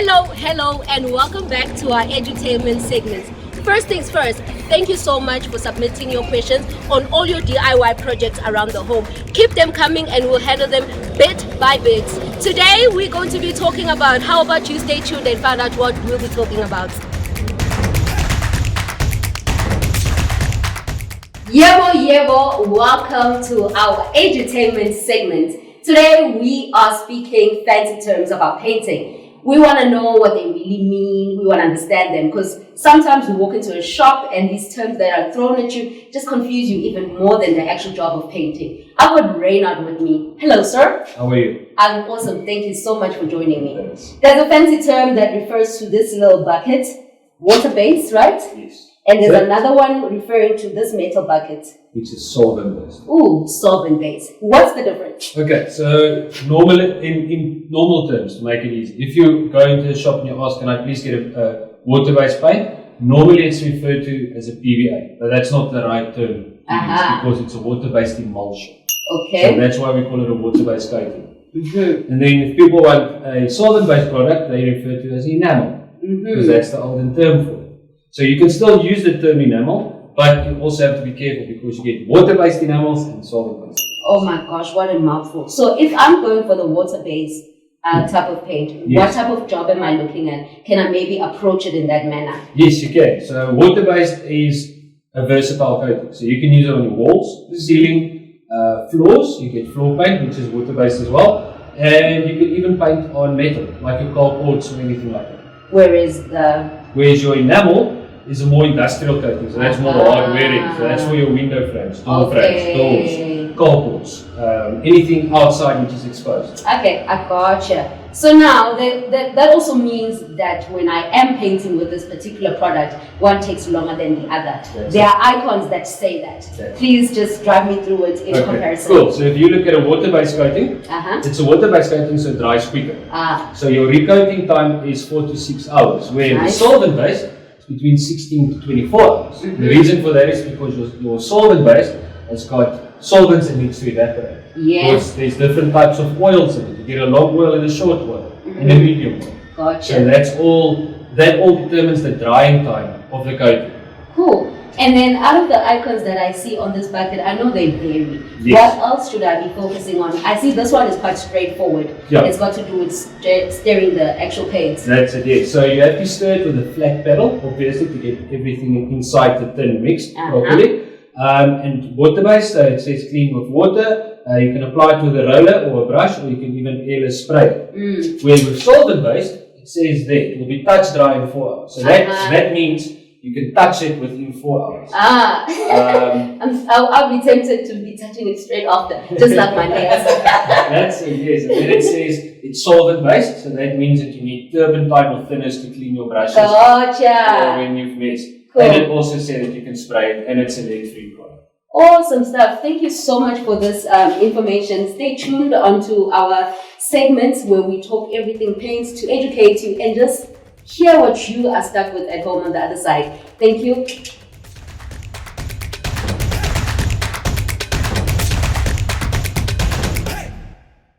Hello, and welcome back to our edutainment segments. First things first, thank you so much for submitting your questions on all your DIY projects around the home. Keep them coming and we'll handle them bit by bit. Today, we're going to be talking about, how about you stay tuned and find out what we'll be talking about. Yebo, welcome to our edutainment segment. Today, we are speaking fancy terms about painting. We want to know what they really mean. We want to understand them because sometimes we walk into a shop and these terms that are thrown at you just confuse you even more than the actual job of painting. I've got Reynard with me. Hello, sir. How are you? I'm awesome. Thank you so much for joining me. Thanks. There's a fancy term that refers to this little bucket, water-based, right? Yes. And there's another one referring to this metal bucket, which is solvent-based. Ooh, solvent-based. What's the difference? Okay, so normally, in normal terms, to make it easy, if you go into a shop and you ask, can I please get a water-based paint? Normally it's referred to as a PVA, but that's not the right term to use because it's a water-based emulsion. Okay. So that's why we call it a water-based coating. And then if people want a solvent-based product, they refer to it as enamel, because that's the olden term for it. So you can still use the term enamel, but you also have to be careful because you get water-based enamels and solvent-based. Oh my gosh, what a mouthful. So if I'm going for the water-based type of paint, what type of job am I looking at? Can I maybe approach it in that manner? Yes, you can. So water-based is a versatile coating. So you can use it on your walls, ceiling, floors. You get floor paint, which is water-based as well. And you can even paint on metal, like your carports or anything like that. Whereas your enamel is a more industrial coating, so that's more hard wearing. So that's for your window frames, door frames, doors, carports, anything outside which is exposed. Okay, I gotcha. So now that also means that when I am painting with this particular product, one takes longer than the other. There are icons that say that. Please just drive me through it in comparison. Cool. So if you look at a water-based coating, it's a water-based coating, so it dries quicker. So your recoating time is 4 to 6 hours, where the solvent-based between 16 to 24 hours. The reason for that is because your solvent-based has got solvents that needs to evaporate. Because there's different types of oils in it. You get a long oil and a short oil, and a medium oil. Gotcha. So that all determines the drying time of the coating. Cool. And then out of the icons that I see on this bucket, I know they vary. What else should I be focusing on? I see this one is quite straightforward. It's got to do with stirring the actual paint. That's it, yes. So you have to stir it with a flat pedal, obviously, to get everything inside the tin mixed properly. And water-based, it says clean with water. You can apply it with a roller or a brush, or you can even airless spray. Where with solvent-based, it says there, it will be touch dry in 4 hours. So that means you can touch it within 4 hours. I'll be tempted to be touching it straight after, just like my nails. That's it, yes. And then it says it's solvent-based, so that means that you need turpentine or thinners to clean your brushes. Gotcha. When you've messed. Cool. And it also says that you can spray it, and it's a lead-free product. Awesome stuff. Thank you so much for this information. Stay tuned onto our segments where we talk everything paints to educate you and just hear what you are stuck with at home on the other side. Thank you.